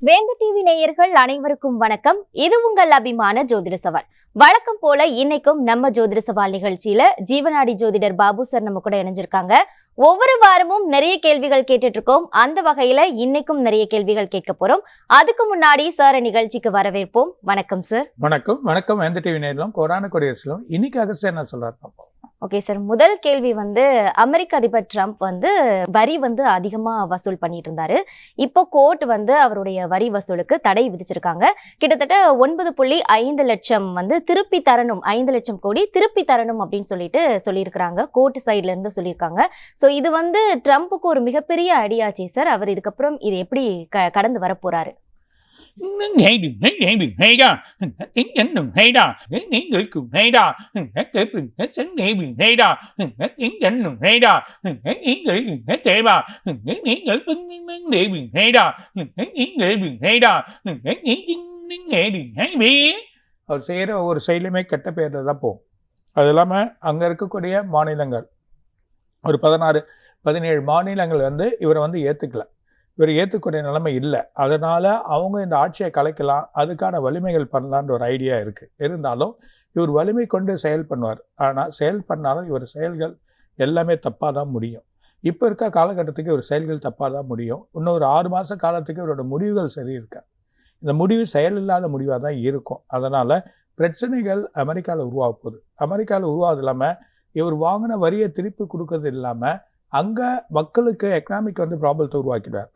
வேந்த TV நேயர்கள் அனைவருக்கும் வணக்கம். இது உங்கள் அபிமான ஜோதிட சவால். வழக்கம் போல இன்னைக்கும் நம்ம ஜோதிட சவால் நிகழ்ச்சியில ஜீவனாடி ஜோதிடர் பாபு சார் நம்ம கூட இணைஞ்சிருக்காங்க. ஒவ்வொரு வாரமும் நிறைய கேள்விகள் கேட்டுட்டு இருக்கோம். அந்த வகையில இன்னைக்கும் நிறைய கேள்விகள் கேட்க போறோம். அதுக்கு முன்னாடி சார் நிகழ்ச்சிக்கு வரவேற்போம். வணக்கம் சார். வணக்கம். வணக்கம் வேந்த டிவி நேயர்களும் கொரோனா கொரியர்ஸ்லும் இன்னைக்கு அகஸ்ட் என்ன சொல்றாரு பார்ப்போம். ஓகே சார், முதல் கேள்வி அமெரிக்க அதிபர் ட்ரம்ப் வரி அதிகமா வசூல் பண்ணிட்டு இருந்தாரு. இப்போ கோர்ட் அவருடைய வரி வசூலுக்கு தடை விதிச்சிருக்காங்க. கிட்டத்தட்ட 9.5 லட்சம் திருப்பி தரணும், 5 லட்சம் கோடி திருப்பி தரணும் அப்படின்னு சொல்லியிருக்கிறாங்க. கோர்ட் சைட்ல இருந்து சொல்லியிருக்காங்க. ஸோ இது ட்ரம்ப்புக்கு ஒரு மிகப்பெரிய அடியாச்சு சார். அவர் இதுக்கப்புறம் இது எப்படி கடந்து வர போறாரு? அவர் செய்யற ஒரு செயலுமே கெட்ட பேர்ல தான் போகும். அது இல்லாம அங்க இருக்கக்கூடிய மாநிலங்கள் ஒரு 16-17 மாநிலங்கள் இவரை ஏத்துக்கல. இவர் ஏற்றுக்கூடிய நிலைமை இல்லை. அதனால் அவங்க இந்த ஆட்சியை கலைக்கலாம், அதுக்கான வலிமைகள் பண்ணலான்ற ஒரு ஐடியா இருக்குது. இருந்தாலும் இவர் வலிமை கொண்டு செயல் பண்ணுவார். ஆனால் செயல் பண்ணாலும் இவர் செயல்கள் எல்லாமே தப்பாக தான் முடியும். இப்போ இருக்க காலகட்டத்துக்கு இவர் செயல்கள் தப்பாக தான் முடியும். இன்னும் ஒரு 6 மாத காலத்துக்கு இவரோட முடிவுகள் சரி இருக்காது. இந்த முடிவு செயல் இல்லாத முடிவாக தான் இருக்கும். அதனால் பிரச்சனைகள் அமெரிக்காவில் உருவாக போகுது. அமெரிக்காவில் உருவாது இல்லாமல் இவர் வாங்கின வரியை திருப்பி கொடுக்கறது இல்லாமல் அங்கே மக்களுக்கு எக்கனாமிக் ப்ராப்ளத்தை உருவாக்கிடுவார்.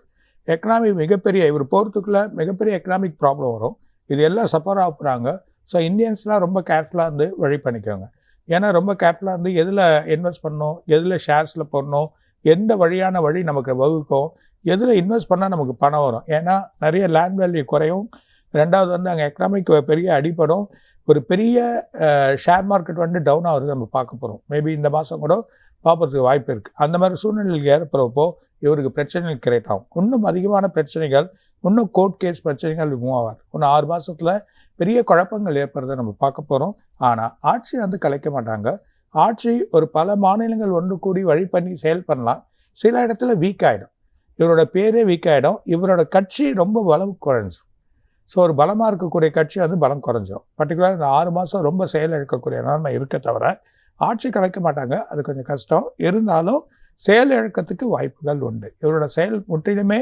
எக்கனாமிக் மிகப்பெரிய இவர் போகிறதுக்குள்ளே மிகப்பெரிய எக்கனாமிக் ப்ராப்ளம் வரும். இது எல்லாம் சஃபர் ஆகுறாங்க. ஸோ இந்தியன்ஸ்லாம் ரொம்ப கேர்ஃபுல்லாக வழி பண்ணிக்கோங்க. ஏன்னா ரொம்ப கேர்ஃபுல்லாக எதில் இன்வெஸ்ட் பண்ணணும், எதில் ஷேர்ஸில் போடணும், எந்த வழியான வழி நமக்கு வகுக்கும், எதில் இன்வெஸ்ட் பண்ணால் நமக்கு பணம் வரும். ஏன்னா நிறைய லேண்ட் வேல்யூ குறையும். ரெண்டாவது அங்கே எக்கனாமிக் பெரிய அடிப்படும். ஒரு பெரிய ஷேர் மார்க்கெட் டவுன் ஆகுறது நம்ம பார்க்க போகிறோம். மேபி இந்த மாதம் கூட பார்ப்பறதுக்கு வாய்ப்பு இருக்குது. அந்த மாதிரி சூழ்நிலையில் ஏற்படுறப்போ இவருக்கு பிரச்சனைகள் கிரியேட் ஆகும். இன்னும் அதிகமான பிரச்சனைகள், இன்னும் கோர்ட் கேஸ் பிரச்சனைகள் மூவ் ஆவார். இன்னும் 6 மாதத்தில் பெரிய குழப்பங்கள் ஏற்படுறதை நம்ம பார்க்க போகிறோம். ஆனால் ஆட்சி கலைக்க மாட்டாங்க. ஆட்சி ஒரு பல மாநிலங்கள் ஒன்று கூடி வழி பண்ணி செயல் பண்ணலாம். சில இடத்துல வீக் ஆகிடும். இவரோட பேரே வீக் ஆகிடும். இவரோட கட்சி ரொம்ப பலம் குறைஞ்சிடும். ஸோ ஒரு பலமாக இருக்கக்கூடிய கட்சி பலம் குறைஞ்சிடும். பர்டிகுலராக இந்த 6 மாதம் ரொம்ப செயல் இழக்கக்கூடிய நிலைமை இருக்க தவிர ஆட்சி கலைக்க மாட்டாங்க. அது கொஞ்சம் கஷ்டம். இருந்தாலும் செயல் இழக்கத்துக்கு வாய்ப்புகள் உண்டு. இவரோட செயல் முற்றிலுமே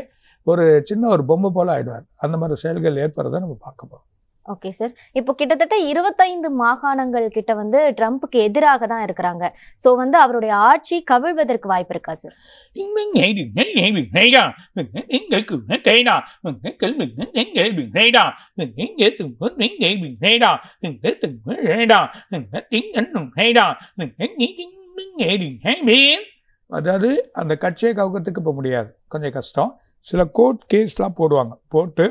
ஒரு சின்ன ஒரு பொம்மை போல ஆயிடுவார். அந்த மாதிரி செயல்கள் ஏற்படுறதை நம்ம பார்க்க போகிறோம். ஓகே சார், இப்போ கிட்டத்தட்ட 25 மாகாணங்கள் கிட்ட ட்ரம்ப்புக்கு எதிராக தான் இருக்கிறாங்க. ஸோ அவருடைய ஆட்சி கவிழ்வதற்கு வாய்ப்பு இருக்கா சார்? அதாவது அந்த கட்சியை கவுக்கிறதுக்கு இப்போ முடியாது, கொஞ்சம் கஷ்டம். சில கோர்ட் கேஸ்லாம் போடுவாங்க. போட்டு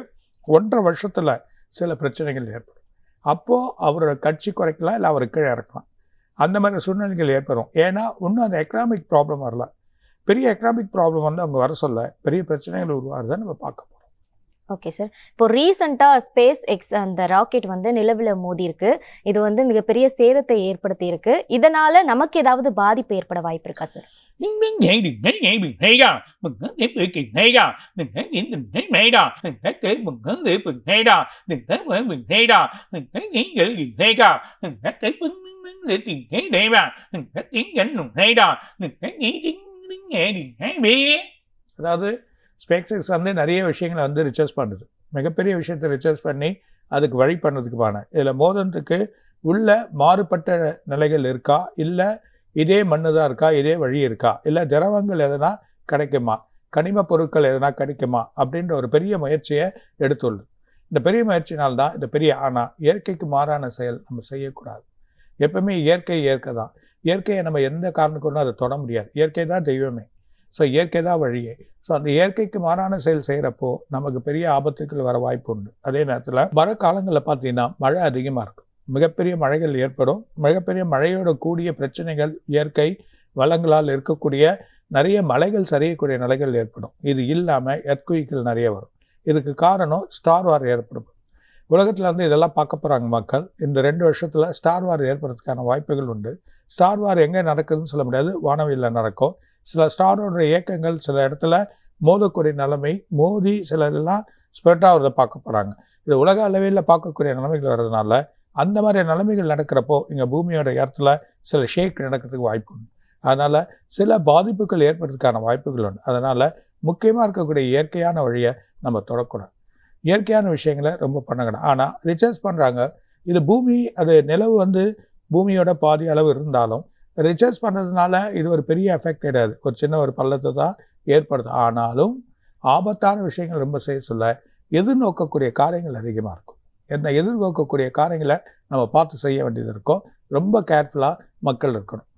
1.5 வருஷத்தில் சில பிரச்சனைகள் ஏற்படும். அப்போது அவரோட கட்சி குறைக்கலாம், இல்லை அவருக்கு கீழே இறக்கலாம். அந்த மாதிரி சூழ்நிலைகள் ஏற்படும். ஏன்னா இன்னும் அந்த எக்கனாமிக் ப்ராப்ளம் வரல. பெரிய எக்கனாமிக் ப்ராப்ளம் அவங்க வர சொல்ல பெரிய பிரச்சனைகள் உருவாகிறத நம்ம பார்க்க போகிறோம். ஓகே சார், இப்போ ரீசெண்டாக ஸ்பேஸ் எக்ஸ் அந்த ராக்கெட் நிலவில் மோதி இருக்கு. இது மிகப்பெரிய சேதத்தை ஏற்படுத்தி இருக்கு. இதனால நமக்கு ஏதாவது பாதிப்பு ஏற்பட வாய்ப்பு இருக்கா சார்? அதாவது ஸ்பேஸ் எக்ஸ் நிறைய விஷயங்களை ரிசர்ச் பண்ணுது. மிகப்பெரிய விஷயத்தை ரிசர்ச் பண்ணி அதுக்கு வழி பண்ணுறதுக்கு இதில் மோதனத்துக்கு உள்ள மாறுபட்ட நிலைகள் இருக்கா, இல்லை இதே மண்ணு தான் இருக்கா, இதே வழி இருக்கா, இல்லை திரவங்கள் எதனா கிடைக்குமா, கனிம பொருட்கள் எதனா கிடைக்குமா அப்படின்ற ஒரு பெரிய முயற்சியை எடுத்துள்ளது. இந்த பெரிய முயற்சினால்தான் இந்த பெரிய ஆனால் இயற்கைக்கு மாறான செயல் நம்ம செய்யக்கூடாது. எப்பவுமே இயற்கை இயற்கை தான். இயற்கையை நம்ம எந்த காரணம் கொண்டும் அதை தொட முடியாது. இயற்கை தான் தெய்வமே. ஸோ இயற்கை தான் வழியே. ஸோ அந்த இயற்கைக்கு மாறான செயல் செய்கிறப்போ நமக்கு பெரிய ஆபத்துக்கள் வர வாய்ப்பு உண்டு. அதே நேரத்தில் வர காலங்களில் பார்த்தீங்கன்னா மழை அதிகமாக இருக்கும். மிகப்பெரிய மழைகள் ஏற்படும். மிகப்பெரிய மழையோட கூடிய பிரச்சனைகள், இயற்கை வளங்களால் இருக்கக்கூடிய நிறைய மலைகள் சரியக்கூடிய நிலைகள் ஏற்படும். இது இல்லாமல் எர்த்குயிக்கள் நிறைய வரும். இதுக்கு காரணம் ஸ்டார் வார் ஏற்படும். உலகத்தில் இதெல்லாம் பார்க்க போகிறாங்க மக்கள். இந்த 2 வருஷத்தில் ஸ்டார் வார் ஏற்படுறதுக்கான வாய்ப்புகள் உண்டு. ஸ்டார் வார் எங்கே நடக்குதுன்னு சொல்ல முடியாது, வானவியலில் நடக்கும். சில ஸ்டாரோட இயக்கங்கள் சில இடத்துல மோதக்கூடிய நிலைமை, மோதி சிலதெல்லாம் ஸ்ப்ரெட் ஆகிறத பார்க்க போகிறாங்க. இது உலக அளவில் பார்க்கக்கூடிய நிலைமைகள் வர்றதுனால அந்த மாதிரி நிலைமைகள் நடக்கிறப்போ இங்கே பூமியோட இடத்துல சில ஷேக் நடக்கிறதுக்கு வாய்ப்பு உண்டு. அதனால் சில பாதிப்புகள் ஏற்படுறதுக்கான வாய்ப்புகள் உண்டு. அதனால் முக்கியமாக இருக்கக்கூடிய இயற்கையான வழியை நம்ம தொடக்கூடாது. இயற்கையான விஷயங்களை ரொம்ப பண்ணக்கூடாது. ஆனால் ரிசர்ச் பண்ணுறாங்க. இது பூமி, அது நிலவு வந்து பூமியோட பாதி அளவு இருந்தாலும் ரிசர்ச் பண்ணுறதுனால இது ஒரு பெரிய எஃபெக்ட் கிடையாது. ஒரு சின்ன ஒரு பள்ளத்தை தான் ஏற்படுது. ஆனாலும் ஆபத்தான விஷயங்கள் ரொம்ப செய்ய சொல்ல எதிர்நோக்கக்கூடிய காரியங்கள் அதிகமாக இருக்கும். என்ன எதிர்நோக்கக்கூடிய காரியங்களை நம்ம பார்த்து செய்ய வேண்டியது இருக்கும். ரொம்ப கேர்ஃபுல்லாக மக்கள் இருக்கணும்.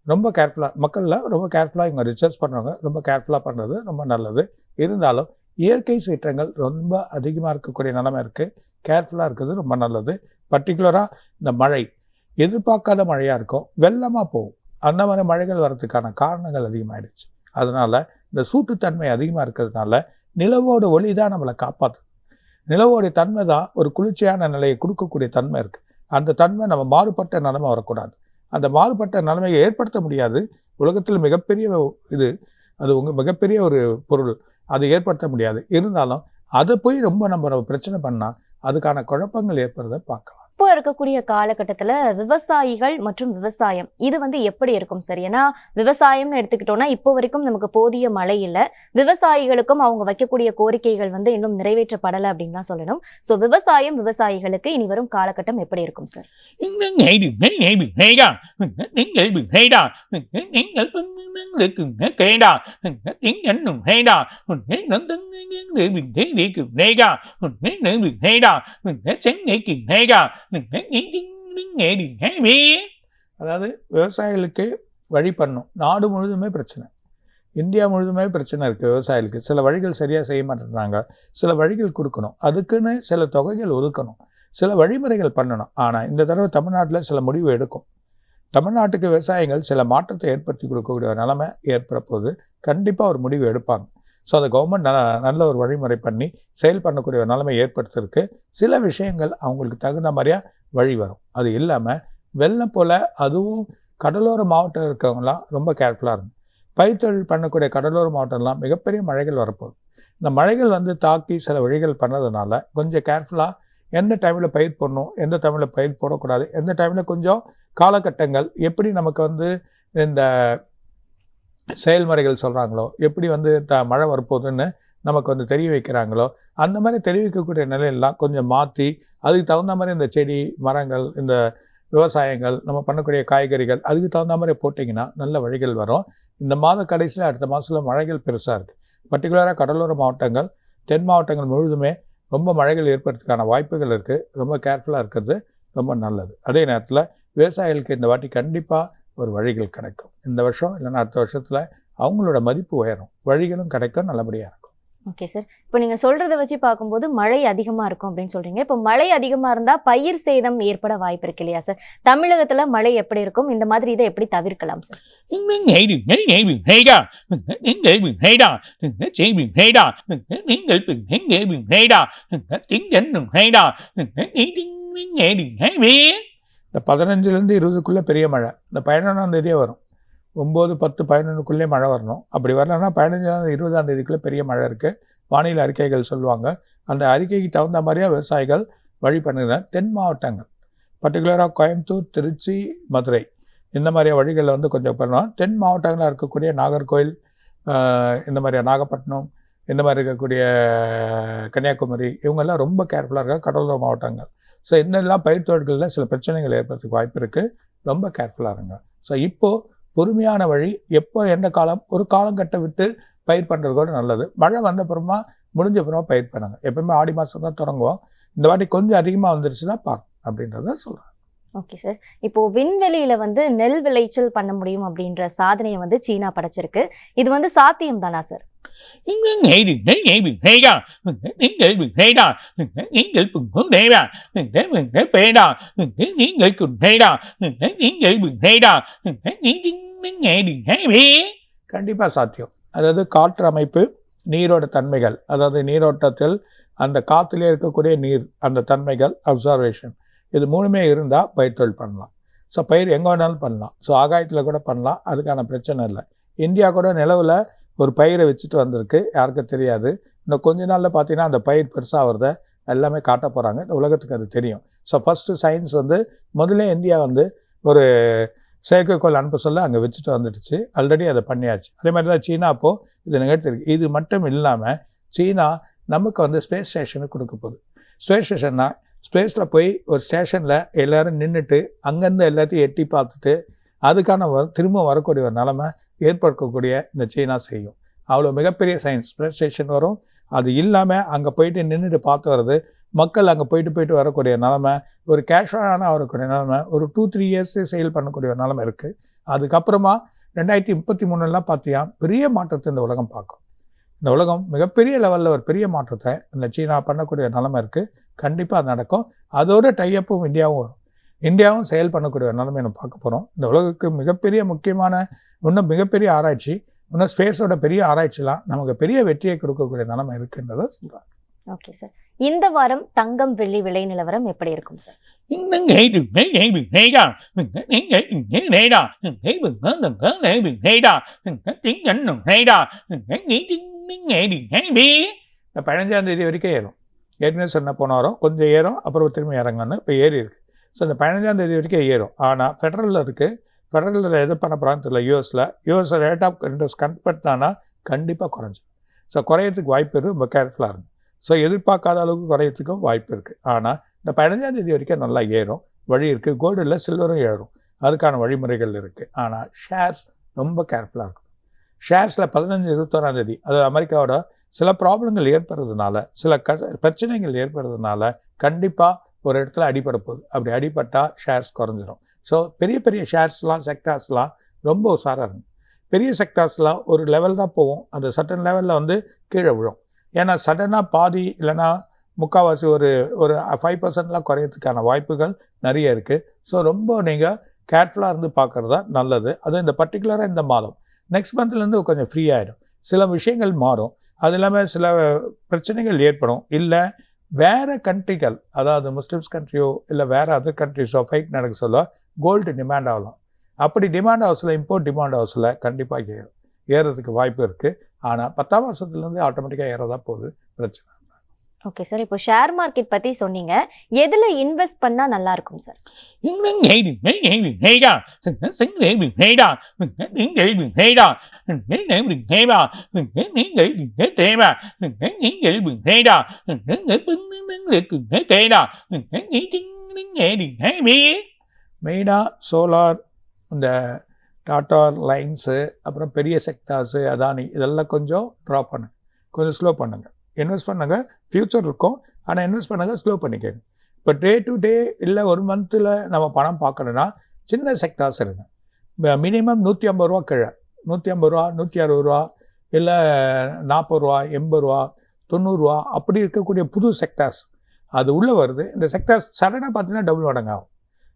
ரொம்ப கேர்ஃபுல்லாக இவங்க ரிசர்ச் பண்ணுறவங்க ரொம்ப கேர்ஃபுல்லாக பண்ணுறது ரொம்ப நல்லது. இருந்தாலும் இயற்கை சீற்றங்கள் ரொம்ப அதிகமாக இருக்கக்கூடிய நிலைமை இருக்குது. கேர்ஃபுல்லாக இருக்கிறது ரொம்ப நல்லது. பர்டிகுலராக இந்த மழை எதிர்பார்க்காத மழையாக இருக்கும், வெள்ளமாக போகும். அந்த மாதிரி மழைகள் வர்றதுக்கான காரணங்கள் அதிகமாகிடுச்சு. அதனால் இந்த சூட்டுத்தன்மை அதிகமாக இருக்கிறதுனால நிலவோட ஒளி தான் நம்மளை காப்பாற்றுது. நிலவோடைய தன்மை தான் ஒரு குளிர்ச்சியான நிலையை கொடுக்கக்கூடிய தன்மை இருக்குது. அந்த தன்மை நம்ம மாறுபட்ட நிலைமை வரக்கூடாது. அந்த மாறுபட்ட நிலைமையை ஏற்படுத்த முடியாது. உலகத்தில் மிகப்பெரிய அது மிகப்பெரிய ஒரு பொருள், அதை ஏற்படுத்த முடியாது. இருந்தாலும் அதை போய் ரொம்ப நம்ம பிரச்சனை பண்ணால் அதுக்கான குழப்பங்கள் ஏற்படுறதை பார்க்கலாம். இப்போ இருக்கக்கூடிய காலகட்டத்தில் விவசாயிகள் மற்றும் விவசாயம் இது வந்து எப்படி இருக்கும் சார்? ஏன்னா விவசாயம்னு எடுத்துக்கிட்டோம்னா இப்போ வரைக்கும் நமக்கு போதிய மழை இல்லை. விவசாயிகளுக்கும் அவங்க வைக்கக்கூடிய கோரிக்கைகள் வந்து இன்னும் நிறைவேற்றப்படலை அப்படின்னு தான் சொல்லணும். ஸோ விவசாயிகளுக்கு இனி வரும் காலகட்டம் எப்படி இருக்கும் சார்? அதாவது விவசாயிகளுக்கு வழி பண்ணும். நாடு முழுதுமே பிரச்சனை, இந்தியா முழுதுமே பிரச்சனை இருக்குது. விவசாயிகளுக்கு சில வழிகள் சரியாக செய்ய மாட்டேங்கிறாங்க. சில வழிகள் கொடுக்கணும், அதுக்குன்னு சில தொகைகள் ஒதுக்கணும், சில வழிமுறைகள் பண்ணணும். ஆனால் இந்த தடவை தமிழ்நாட்டில் சில முடிவு எடுக்கும். தமிழ்நாட்டுக்கு விவசாயிகள் சில மாற்றத்தை ஏற்படுத்தி கொடுக்கக்கூடிய நிலைமை ஏற்பட போது கண்டிப்பாக ஒரு முடிவு எடுப்பாங்க. ஸோ அதை கவர்மெண்ட் நல்ல ஒரு வழிமுறை பண்ணி செயல் பண்ணக்கூடிய ஒரு நிலைமை ஏற்படுத்துறதுக்கு சில விஷயங்கள் அவங்களுக்கு தகுந்த மாதிரியாக வழி வரும். அது இல்லாமல் வெள்ளம் போல் அதுவும் கடலோர மாவட்டம் இருக்கவங்களாம் ரொம்ப கேர்ஃபுல்லாக இருக்கும். பயிர்த்தொழில் பண்ணக்கூடிய கடலோர மாவட்டம்லாம் மிகப்பெரிய மழைகள் வரப்போகுது. இந்த மழைகள் வந்து தாக்கி சில வழிகள் பண்ணதுனால கொஞ்சம் கேர்ஃபுல்லாக எந்த டைமில் பயிர் போடணும், எந்த டைமில் பயிர் போடக்கூடாது, எந்த டைமில் கொஞ்சம் காலகட்டங்கள் எப்படி நமக்கு வந்து இந்த செயல்முறைகள் சொல்கிறாங்களோ, எப்படி வந்து மழை வரப்போகுதுன்னு நமக்கு வந்து தெரிய வைக்கிறாங்களோ, அந்த மாதிரி தெரிவிக்கக்கூடிய நிலையெல்லாம் கொஞ்சம் மாற்றி அதுக்கு தகுந்த மாதிரி இந்த செடி மரங்கள், இந்த விவசாயங்கள், நம்ம பண்ணக்கூடிய காய்கறிகள் அதுக்கு தகுந்த மாதிரி போட்டிங்கன்னா நல்ல வழிகள் வரும். இந்த மாத கடைசியில் அடுத்த மாதத்தில் மழைகள் பெருசாக இருக்குது. பர்டிகுலராக கடலோர மாவட்டங்கள், தென் மாவட்டங்கள் முழுதுமே ரொம்ப மழைகள் ஏற்படுறதுக்கான வாய்ப்புகள் இருக்குது. ரொம்ப கேர்ஃபுல்லாக இருக்கிறது ரொம்ப நல்லது. அதே நேரத்தில் விவசாயிகளுக்கு இந்த வாட்டி கண்டிப்பாக ஒரு வழிகள் கிடைக்கும். இந்த வருஷம் இல்லைன்னா அடுத்த வருஷத்தில் அவங்களோட மதிப்பு உயரும், வழிகளும் கிடைக்கும், நல்லபடியாக இருக்கும். ஓகே சார், இப்போ நீங்கள் சொல்கிறத வச்சு பார்க்கும்போது மழை அதிகமாக இருக்கும் அப்படின்னு சொல்கிறீங்க. இப்போ மழை அதிகமாக இருந்தால் பயிர் சேதம் ஏற்பட வாய்ப்பு இருக்கு இல்லையா சார்? தமிழகத்தில் மழை எப்படி இருக்கும்? இந்த மாதிரி இதை எப்படி தவிர்க்கலாம் சார்? இந்த 15லேருந்து 20க்குள்ளே பெரிய மழை, இந்த 11ஆம் தேதியே வரும். 9, 10, 11க்குள்ளே மழை வரணும். அப்படி வரலன்னா 15 20ஆம் தேதிக்குள்ளே பெரிய மழை இருக்குது. வானிலை அறிக்கைகள் சொல்லுவாங்க. அந்த அறிக்கைக்கு தகுந்த மாதிரியாக விவசாயிகள் வழி பண்ணுற தென் மாவட்டங்கள், பர்டிகுலராக கோயம்புத்தூர், திருச்சி, மதுரை, இந்த மாதிரியா வழிகளில் வந்து கொஞ்சம் பண்ணலாம். தென் மாவட்டங்களாக இருக்கக்கூடிய நாகர்கோவில், இந்த மாதிரியா நாகப்பட்டினம், இந்த மாதிரி இருக்கக்கூடிய கன்னியாகுமரி, இவங்கெல்லாம் ரொம்ப கேர்ஃபுல்லாக இருக்காங்க. கடலோர மாவட்டங்கள். ஸோ இன்னெல்லாம் பயிர் தொழில்களில் சில பிரச்சனைகள் ஏற்படுறதுக்கு வாய்ப்பு இருக்குது. ரொம்ப கேர்ஃபுல்லாக இருங்க. ஸோ இப்போது பொறுமையான வழி, எப்போ எந்த காலம், ஒரு காலங்கட்ட விட்டு பயிர் பண்ணுறது கூட நல்லது. மழை வந்தப்புறமா முடிஞ்ச அப்புறமா பயிர் பண்ணுங்க. எப்பவுமே ஆடி மாதம் தான் தொடங்குவோம். இந்த வாட்டி கொஞ்சம் அதிகமாக வந்துருச்சுன்னா பார்க்கணும் அப்படின்றத சொல்கிறேன். ஓகே சார், இப்போ விண்வெளியில வந்து நெல் விளைச்சல் பண்ண முடியும் அப்படின்ற சாதனையை வந்து சீனா படைச்சிருக்கு. இது வந்து சாத்தியம் தானா சார்? கண்டிப்பாக சாத்தியம். அதாவது காற்று அமைப்பு, நீரோட தன்மைகள், அதாவது நீரோட்டத்தில் அந்த காற்றுல இருக்கக்கூடிய நீர், அந்த தன்மைகள், அப்சர்வேஷன், இது மூணுமே இருந்தால் பயிர் தொழில் பண்ணலாம். ஸோ பயிர் எங்கே வேணாலும் பண்ணலாம். ஸோ ஆகாயத்தில் கூட பண்ணலாம், அதுக்கான பிரச்சனை இல்லை. இந்தியா கூட நிலவில் ஒரு பயிரை வச்சுட்டு வந்திருக்கு, யாருக்கும் தெரியாது. இன்னும் கொஞ்ச நாளில் பார்த்தீங்கன்னா அந்த பயிர் பெருசாக வருதை எல்லாமே காட்ட போகிறாங்க. இந்த உலகத்துக்கு அது தெரியும். ஸோ ஃபஸ்ட்டு சயின்ஸ் வந்து முதல்ல இந்தியா வந்து ஒரு செயற்கைக்கோள் அனுப்ப சொல்ல அங்கே வச்சுட்டு வந்துடுச்சு. ஆல்ரெடி அதை பண்ணியாச்சு. அதே மாதிரி தான் சீனா அப்போது இது நிகழ்த்திருக்கு. இது மட்டும் இல்லாமல் சீனா நமக்கு வந்து ஸ்பேஸ் ஸ்டேஷனுக்கு கொடுக்க போகுது. ஸ்பேஸ் ஸ்டேஷன்னா ஸ்பேஸில் போய் ஒரு ஸ்டேஷனில் எல்லோரும் நின்றுட்டு அங்கேருந்து எல்லாத்தையும் எட்டி பார்த்துட்டு அதுக்கான திரும்ப வரக்கூடிய ஒரு நிலைமை ஏற்படுத்தக்கூடிய இந்த சீனா செய்யும். அவ்வளோ மிகப்பெரிய சயின்ஸ். ஸ்பேஸ் ஸ்டேஷன் வரும். அது இல்லாமல் அங்கே போயிட்டு நின்றுட்டு பார்த்து வர்றது, மக்கள் அங்கே போயிட்டு வரக்கூடிய நிலமை, ஒரு கேஷுவலான வரக்கூடிய நிலமை, ஒரு 2-3 இயர்ஸே செயல் பண்ணக்கூடிய ஒரு நிலமை இருக்குது. அதுக்கப்புறமா 2033 பார்த்தியா பெரிய மாற்றத்தை இந்த உலகம் பார்க்கும். இந்த உலகம் மிகப்பெரிய லெவலில் ஒரு பெரிய மாற்றத்தை இந்த சீனா பண்ணக்கூடிய நிலமை இருக்குது. கண்டிப்பாக அது நடக்கும். அதோட டையப்பும் இந்தியாவும் வரும். இந்தியாவும் செயல் பண்ணக்கூடிய ஒரு நிலைமை நம்ம பார்க்க போகிறோம். இந்த உலகுக்கு மிகப்பெரிய முக்கியமான இன்னும் மிகப்பெரிய ஆராய்ச்சி, இன்னும் ஸ்பேஸோட பெரிய ஆராய்ச்சிலாம் நமக்கு பெரிய வெற்றியை கொடுக்கக்கூடிய நிலைமை இருக்குன்றதை சொல்கிறாங்க. Okay sir. இந்த வாரம் தங்கம் வெள்ளி விலை நிலவரம் எப்படி இருக்கும் சார்? இந்த 15ஆம் தேதி வரைக்கும் ஏறும். ஏற்கனவே சொன்ன போன வாரம் கொஞ்சம் ஏறும், அப்புறம் திரும்பி இறங்கன்னு இப்போ ஏறி இருக்குது. ஸோ இந்த 15ஆம் தேதி வரைக்கும் ஏறும். ஆனால் ஃபெடரலில் இருக்குது. ஃபெடரலில் எது பண்ண போகிறான்னு தெரியல. US rate of interest cut பண்ணான்னா கண்டிப்பாக குறைஞ்சிடும். ஸோ குறையிறதுக்கு வாய்ப்பு இருக்குது. ரொம்ப கேர்ஃபுல்லாக இருக்கும். ஸோ எதிர்பார்க்காத அளவுக்கு குறையிறதுக்கும் வாய்ப்பு இருக்குது. ஆனால் இந்த 15ஆம் தேதி வரைக்கும் நல்லா ஏறும். வழி இருக்குது. கோல்டில் சில்வரும் ஏறும். அதுக்கான வழிமுறைகள் இருக்குது. ஆனால் ஷேர்ஸ் ரொம்ப கேர்ஃபுல்லாக இருக்கும். ஷேர்ஸில் 15-21ஆம் தேதி அது அமெரிக்காவோட சில ப்ராப்ளங்கள் ஏற்படுறதுனால, சில பிரச்சனைகள் ஏற்படுறதுனால கண்டிப்பாக ஒரு இடத்துல அடிபட போகுது. அப்படி அடிபட்டால் ஷேர்ஸ் குறைஞ்சிரும். ஸோ பெரிய பெரிய ஷேர்ஸ்லாம் செக்டார்ஸ்லாம் ரொம்ப உஷாராக இருக்கும். பெரிய செக்டார்ஸ்லாம் ஒரு லெவல் தான் போகும். அந்த சட்டன் லெவலில் வந்து கீழே விழும். ஏன்னா சடனாக பாதி இல்லைன்னா முக்கால்வாசி ஒரு 5%லாம் குறையிறதுக்கான வாய்ப்புகள் நிறைய இருக்குது. ஸோ ரொம்ப நீங்கள் கேர்ஃபுல்லாக இருந்து பார்க்குறது தான் நல்லது. அது இந்த பர்டிகுலராக இந்த மாதம் நெக்ஸ்ட் மந்த்லேருந்து கொஞ்சம் ஃப்ரீ ஆகிடும். சில விஷயங்கள் மாறும். அது இல்லாமல் சில பிரச்சனைகள் ஏற்படும். இல்லை வேறு கண்ட்ரிகள், அதாவது முஸ்லிம்ஸ் கண்ட்ரியோ இல்லை வேறு அதர் கண்ட்ரிஸோ ஃபைட் நடக்க சொல்ல கோல்டு டிமாண்ட் ஆகலாம். அப்படி டிமாண்ட் ஹவுஸில் இம்போர்ட் டிமாண்ட் ஹவுஸில் கண்டிப்பாக ஏறதுக்கு வாய்ப்பு இருக்குது. ஆனால் 10ஆம் வருஷத்துலேருந்து ஆட்டோமேட்டிக்காக ஏறதான் போகுது. பிரச்சனை. Okay sir. இப்போ ஷேர் மார்க்கெட் பற்றி சொன்னீங்க. எதில் இன்வெஸ்ட் பண்ணால் நல்லா இருக்கும் சார்? மெயினாக சோலார், இந்த டாட்டா லைன்ஸு, அப்புறம் பெரிய செக்டார்ஸு, அதானி இதெல்லாம் கொஞ்சம் ட்ராப் பண்ணுங்க, கொஞ்சம் ஸ்லோ பண்ணுங்கள். இன்வெஸ்ட் பண்ணுங்க, ஃப்யூச்சர் இருக்கும். ஆனால் இன்வெஸ்ட் பண்ணுங்க, ஸ்லோ பண்ணிக்கோங்க. இப்போ டே டு டே இல்லை ஒரு மந்தில் நம்ம பணம் பார்க்கணுன்னா சின்ன செக்டார்ஸ் இருங்க. மினிமம் 150 ரூபா கீழே, 150 ரூபா, 160 ரூபா, இல்லை 40 ரூபா, 80 ரூபா, 90 ரூபா அப்படி இருக்கக்கூடிய புது செக்டார்ஸ் அது உள்ளே வருது. இந்த செக்டார்ஸ் சடனாக பார்த்தீங்கன்னா டபுள் மடங்கு ஆகும்.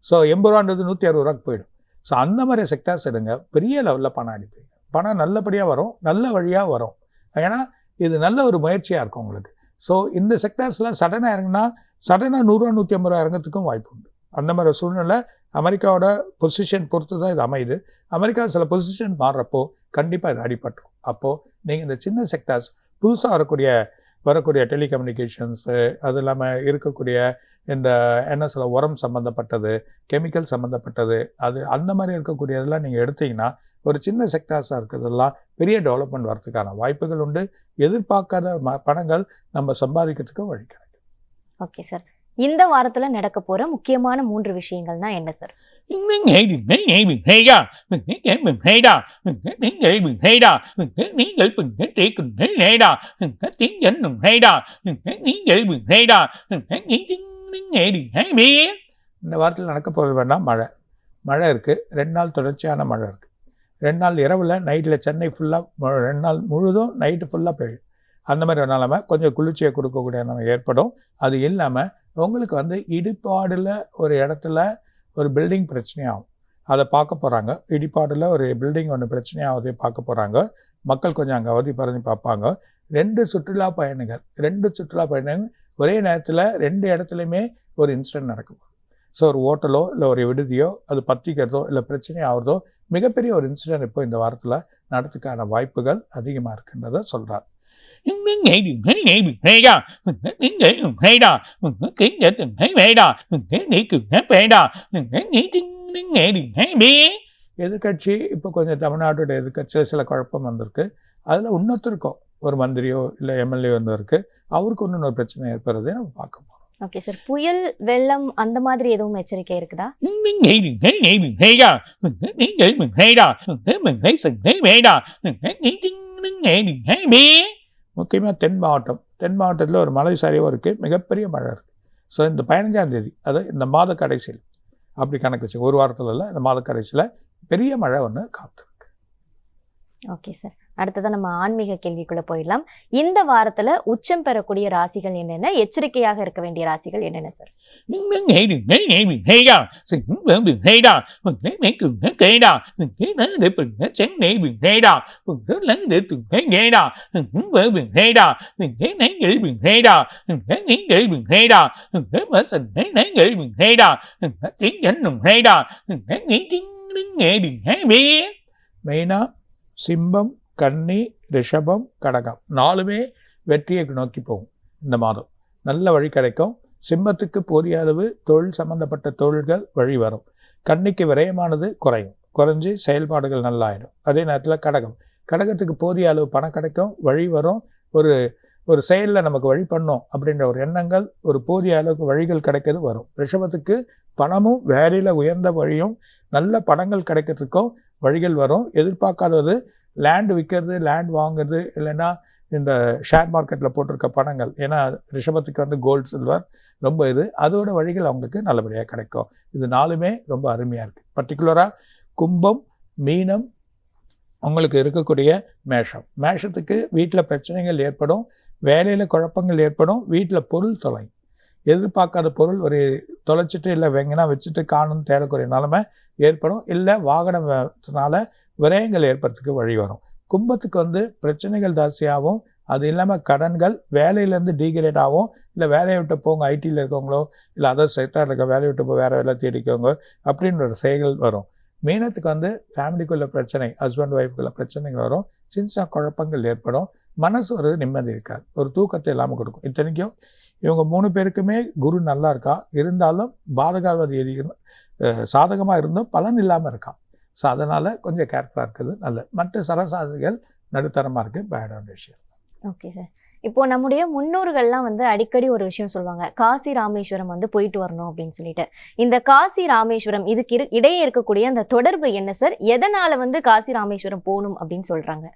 ஸோ 80 ரூபான்றது 160 ரூபாய்க்கு போயிடும். ஸோ அந்த மாதிரி செக்டார்ஸ் எடுங்க. பெரிய லெவலில் பணம் அடிப்பீங்க. பணம் நல்லபடியாக வரும், நல்ல வழியாக வரும். ஏன்னா இது நல்ல ஒரு முயற்சியாக இருக்கும் உங்களுக்கு. ஸோ இந்த செக்டார்ஸ்லாம் சடனாக இறங்கினா சடனாக 100 ரூபா 150 ரூபா இறங்கிறதுக்கும் வாய்ப்பு உண்டு. அந்த மாதிரி சூழ்நிலை அமெரிக்காவோட பொசிஷன் பொறுத்து தான் இது அமையுது. அமெரிக்கா சில பொசிஷன் மாறுறப்போ கண்டிப்பாக இது அடிபட்டுரும். அப்போது நீங்கள் இந்த சின்ன செக்டார்ஸ் புதுசாக வரக்கூடிய டெலிகம்யூனிகேஷன்ஸு, அது இல்லாமல் இருக்கக்கூடிய இந்த என்ன சொல்ல உரம் சம்மந்தப்பட்டது, கெமிக்கல் சம்மந்தப்பட்டது, அது அந்த மாதிரி இருக்கக்கூடியதெல்லாம் நீங்கள் எடுத்திங்கன்னா ஒரு சின்ன செக்டார்ஸாக இருக்கிறதெல்லாம் பெரிய டெவலப்மெண்ட் வரதுக்கான வாய்ப்புகள் உண்டு. எதிர்பார்க்காத பணங்கள் நம்ம சம்பாதிக்கிறதுக்கு வழி கிடைக்கும். Okay sir. இந்த வாரத்தில் நடக்க போகிற முக்கியமான 3 விஷயங்கள்னா என்ன சார்? இந்த வாரத்தில் நடக்க போகிறது வேணால் மழை இருக்குது. 2 நாள் தொடர்ச்சியான மழை இருக்குது. 2 நாள் இரவில் நைட்டில் சென்னை ஃபுல்லாக 2 நாள் முழுதும் நைட்டு ஃபுல்லாக பெய்யும். அந்த மாதிரி ஒரு நிலைமை கொஞ்சம் குளிர்ச்சியை கொடுக்கக்கூடிய நிலைமை ஏற்படும். அது இல்லாமல் உங்களுக்கு வந்து இடிபாடில் ஒரு இடத்துல ஒரு பில்டிங் பிரச்சனையாகும். அதை பார்க்க போகிறாங்க. இடிபாடில் ஒரு பில்டிங் ஒன்று பிரச்சனையாகுது பார்க்க போகிறாங்க. மக்கள் கொஞ்சம் அங்கே அவதி பறந்து பார்ப்பாங்க. 2 சுற்றுலா பயணிகள் ஒரே நேரத்தில் 2 இடத்துலையுமே ஒரு இன்சிடென்ட் நடக்கும். ஸோ ஒரு ஹோட்டலோ இல்லை ஒரு விடுதியோ அது பற்றிக்கிறதோ இல்லை பிரச்சனை ஆகிறதோ மிகப்பெரிய ஒரு இன்சிடென்ட் இப்போ இந்த வாரத்தில் நடத்துக்கான வாய்ப்புகள் அதிகமாக இருக்குன்றதை சொல்கிறார். Ngày đừng thấy ngày đừng hay đa, đến để đừng hay đa, kiến để từng thấy vậy đa, đến நீ வேடா நீ đừng hay எதிர்கட்சி இப்போ கொஞ்சம் தமிழ்நாட்டோட எதிர்கட்சியில் சில குழப்பம் வந்திருக்கு. அதில் இன்னொருத்தருக்கும் ஒரு மந்திரியோ இல்லை எம்எல்ஏ வந்திருக்கு, அவருக்கு இன்னொரு பிரச்சனை ஏற்படுறதை நம்ம பார்க்க போகிறோம். Okay sir. புயல், வெள்ளம் அந்த மாதிரி எதுவும் எச்சரிக்கை இருக்குதா? முக்கியமாக தென் மாவட்டத்தில் ஒரு மலை சரிவு இருக்குது, மிகப்பெரிய மழை இருக்குது. ஸோ இந்த 15ஆம் தேதி, அதாவது இந்த மாத கடைசியில், அப்படி கணக்கு வச்சு ஒரு வாரத்தில் இல்லை, இந்த மாத கடைசியில் பெரிய மழை ஒன்று காத்துருக்கு. Okay sir. அடுத்ததான் நம்ம ஆன்மீக கேள்விக்குள்ள போயிடலாம். இந்த வாரத்துல உச்சம் பெறக்கூடிய ராசிகள் என்னென்ன, எச்சரிக்கையாக இருக்க வேண்டிய ராசிகள் என்னென்ன சார்? மெயினாக சிம்மம், கன்னி, ரிஷபம், கடகம் 4மே வெற்றியை நோக்கி போகும். இந்த மாதம் நல்ல வழி கிடைக்கும். சிம்மத்துக்கு போதிய அளவு தொழில் சம்பந்தப்பட்ட தொழில்கள் வழி வரும். கன்னிக்கு விரயமானது குறைஞ்சு செயல்பாடுகள் நல்லாயிடும். அதே நேரத்தில் கடகத்துக்கு போதிய அளவு பணம் கிடைக்கும், வழி வரும். ஒரு செயலில் நமக்கு வழி பண்ணோம் அப்படின்ற ஒரு எண்ணங்கள், ஒரு போதிய அளவுக்கு வழிகள் கிடைக்கிறது வரும். ரிஷபத்துக்கு பணமும் வேலையில் உயர்ந்த வழியும் நல்ல பணங்கள் கிடைக்கிறதுக்கும் வழிகள் வரும். எதிர்பார்க்காதது லேண்டு விற்கிறது, லேண்ட் வாங்குறது, இல்லைன்னா இந்த ஷேர் மார்க்கெட்டில் போட்டிருக்க பணங்கள், ஏன்னா ரிஷபத்துக்கு வந்து கோல்டு, சில்வர் ரொம்ப அதோட வழிகள் அவங்களுக்கு நல்லபடியாக கிடைக்கும். இது 4மே ரொம்ப அருமையாக இருக்குது. பர்டிகுலராக கும்பம், மீனம் உங்களுக்கு இருக்கக்கூடிய மேஷத்துக்கு வீட்டில் பிரச்சனைகள் ஏற்படும், வேலையில் குழப்பங்கள் ஏற்படும், வீட்டில் பொருள் தொலையும். எதிர்பார்க்காத பொருள் ஒரு தொலைச்சிட்டு இல்லை வெங்கனா வச்சுட்டு காணும்னு தேடக்கூடிய நிலைமை ஏற்படும், இல்லை வாகனத்தினால விரயங்கள் ஏற்படுறதுக்கு வழி வரும். கும்பத்துக்கு வந்து பிரச்சனைகள் ஜாஸ்தியாகவும், அது இல்லாமல் கடன்கள், வேலையிலேருந்து டீக்ரேட் ஆகும், இல்லை வேலையை விட்டு போங்க, ஐடியில் இருக்கவங்களோ இல்லை அதர் செக்டரில் இருக்க வேலையை விட்டு போய் வேறு வேலை தேடிக்கோங்க அப்படின்ற ஒரு செயல்கள் வரும். மீனத்துக்கு வந்து ஃபேமிலிக்குள்ள பிரச்சனை, ஹஸ்பண்ட் ஒய்ஃபுக்குள்ள பிரச்சனைகள் வரும், சின்ன குழப்பங்கள் ஏற்படும், மனசு ஒரு நிம்மதி இருக்காது, ஒரு தூக்கத்தை இல்லாமல் கொடுக்கும். இத்தனைக்கும் இவங்க 3 பேருக்குமே குரு நல்லா இருக்கா, இருந்தாலும் பாதகாவதி சாதகமாக இருந்தும் பலன் இல்லாமல் இருக்கான். ஸோ அதனால் கொஞ்சம் கேர்ஃபுல்லாக இருக்குது நல்லது. மற்ற சரசாசிகள் நடுத்தரமாக இருக்குது, பேடான விஷயம். Okay sir. இப்போ நம்முடைய முன்னோர்கள்லாம் வந்து அடிக்கடி ஒரு விஷயம் சொல்லுவாங்க, காசி ராமேஸ்வரம் வந்து போயிட்டு வரணும் அப்படின்னு சொல்லிட்டு. இந்த காசி ராமேஸ்வரம் இதுக்கு இடையே இருக்கக்கூடிய அந்த தொடர்பு என்ன சார்? எதனால வந்து காசி ராமேஸ்வரம் போகணும் அப்படின்னு சொல்றாங்க?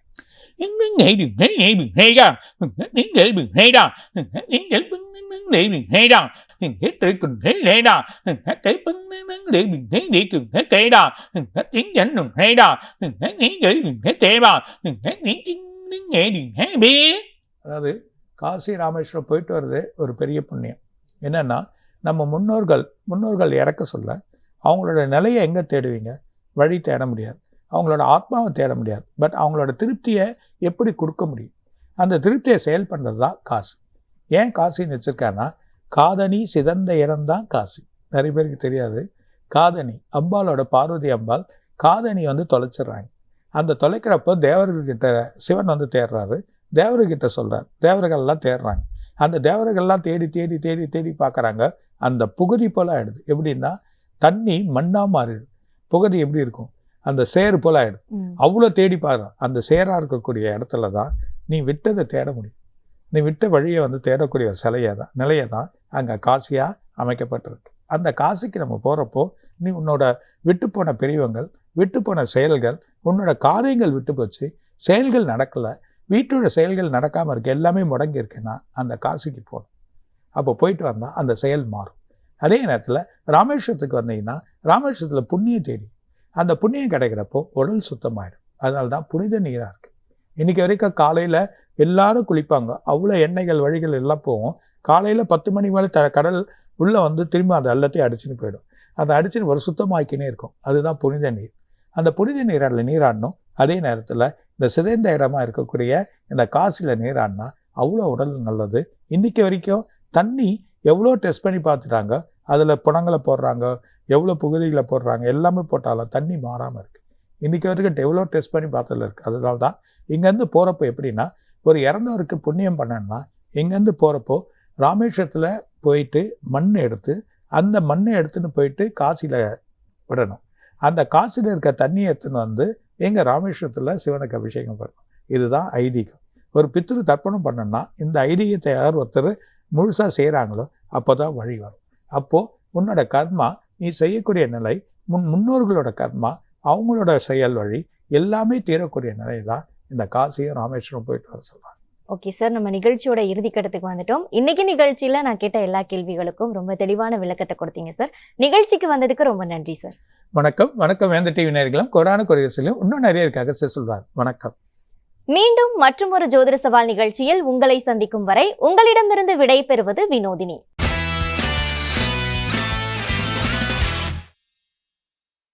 அதாவது காசி ராமேஸ்வரம் போயிட்டு வர்றது ஒரு பெரிய புண்ணியம். என்னென்னா, நம்ம முன்னோர்கள் இறக்க சொல்ல அவங்களோட நிலையை எங்கே தேடுவீங்க? வழி தேட முடியாது, அவங்களோட ஆத்மாவை தேட முடியாது. பட் அவங்களோட திருப்தியை எப்படி கொடுக்க முடியும்? அந்த திருப்தியை செயல் பண்ணுறது தான் காசி. ஏன் காசின்னு வச்சுருக்காருன்னா, காதணி சிதந்த இடம் தான் காசி. நிறைய பேருக்கு தெரியாது. காதணி அம்பாலோட, பார்வதி அம்பாள் காதணி வந்து தொலைச்சிட்றாங்க. அந்த தொலைக்கிறப்போ தேவர்கள்கிட்ட சிவன் வந்து தேடுறாரு, தேவர்கிட்ட சொல்கிறார், தேவர்கள்லாம் தேடுறாங்க. அந்த தேவர்கள்லாம் தேடி தேடி தேடி தேடி பார்க்குறாங்க. அந்த புகுதி போல் ஆகிடுது. எப்படின்னா, தண்ணி மண்ணாக மாறிடுது. புகுதி எப்படி இருக்கும்? அந்த சேறு போல் ஆகிடுது. அவ்வளோ தேடி பாருங்க. அந்த சேராக இருக்கக்கூடிய இடத்துல தான் நீ விட்டதை தேட முடியும். நீ விட்ட வழியை வந்து தேடக்கூடிய ஒரு நிலையை தான் அங்கே காசியாக அமைக்கப்பட்டிருக்கு. அந்த காசிக்கு நம்ம போகிறப்போ நீ உன்னோட விட்டுப்போன பெரியவங்கள், விட்டுப்போன செயல்கள், உன்னோட காரியங்கள் விட்டு போச்சு, செயல்கள் நடக்கலை, வீட்டோட செயல்கள் நடக்காமல் இருக்குது, எல்லாமே முடங்கி இருக்குன்னா அந்த காசிக்கு போகணும். அப்போ போயிட்டு வந்தால் அந்த செயல் மாறும். அதே நேரத்தில் ராமேஸ்வரத்துக்கு வந்தீங்கன்னா, ராமேஸ்வரத்தில் புண்ணியம் தேடி அந்த புண்ணியம் கிடைக்கிறப்போ உடல் சுத்தமாயிடும். அதனால தான் புனித நீராக இருக்குது. இன்றைக்கி வரைக்கும் காலையில் எல்லாரும் குளிப்பாங்க, அவ்வளோ எண்ணெய்கள் வழிகள் எல்லாம் போகும். காலையில் 10 மணி மேலே கடல் உள்ளே வந்து திரும்ப அதை எல்லாத்தையும் அடிச்சுன்னு போயிடும். அதை அடிச்சுன்னு ஒரு சுத்தமாக்கினே இருக்கும். அதுதான் புனித நீர். அந்த புனித நீராடில் நீராடணும். அதே நேரத்தில் இந்த சிதைந்த இடமா இருக்கக்கூடிய இந்த காசியில் நீராடினா அவ்வளோ உடல் நல்லது. இன்றைக்கி வரைக்கும் தண்ணி எவ்வளோ டெஸ்ட் பண்ணி பார்த்துட்டாங்க, அதில் புணங்களை போடுறாங்க, எவ்வளோ புகுதிகளை போடுறாங்க, எல்லாமே போட்டாலும் தண்ணி மாறாமல் இருக்குது. இன்றைக்கி வரைக்கும் எவ்வளோ டெஸ்ட் பண்ணி பார்த்ததில் இருக்குது. அதனால தான் இங்கேருந்து போகிறப்போ எப்படின்னா, ஒரு இறந்தவருக்கு புண்ணியம் பண்ணணும்னா இங்கேருந்து போகிறப்போ ராமேஸ்வரத்தில் போயிட்டு மண் எடுத்து அந்த மண்ணை எடுத்துன்னு போயிட்டு காசியில் விடணும். அந்த காசியில் இருக்க தண்ணியை எடுத்துன்னு வந்து எங்கள் ராமேஸ்வரத்தில் சிவனுக்கு அபிஷேகம் பண்ணணும். இதுதான் ஐதீகம். ஒரு பித்ரு தர்ப்பணம் பண்ணணும்னா இந்த ஐதீகத்தை யார் ஒருத்தர் முழுசாக செய்கிறாங்களோ அப்போ தான் வழி வரும். அப்போது உன்னோட கர்மா, நீ செய்யக்கூடிய நிலை, முன்னோர்களோட கர்மா, அவங்களோட செயல் வழி எல்லாமே தீரக்கூடிய நிலை தான் இந்த காசியும் ராமேஸ்வரம் போயிட்டு வர சொல்கிறாங்க. ஓகே சார், நம்ம நிகழ்ச்சியோட இறுதிக்கட்டத்துக்கு வந்துட்டோம். இன்னைக்கு நிகழ்ச்சியில் நான் கேட்ட எல்லா கேள்விகளுக்கும் ரொம்ப தெளிவான விளக்கத்தை கொடுத்தீங்க சார். நிகழ்ச்சிக்கு வந்ததுக்கு ரொம்ப நன்றி சார். வணக்கம். வணக்கம் வேந்த டிவி நேயர்களும் கோடான கொரியர்ஸிலும் இன்னும் நிறைய இருக்காக சார் சொல்வார். வணக்கம். மீண்டும் மற்றொரு ஜோதிட சவால் நிகழ்ச்சியில் உங்களை சந்திக்கும் வரை உங்களிடமிருந்து விடை பெறுவது வினோதினி.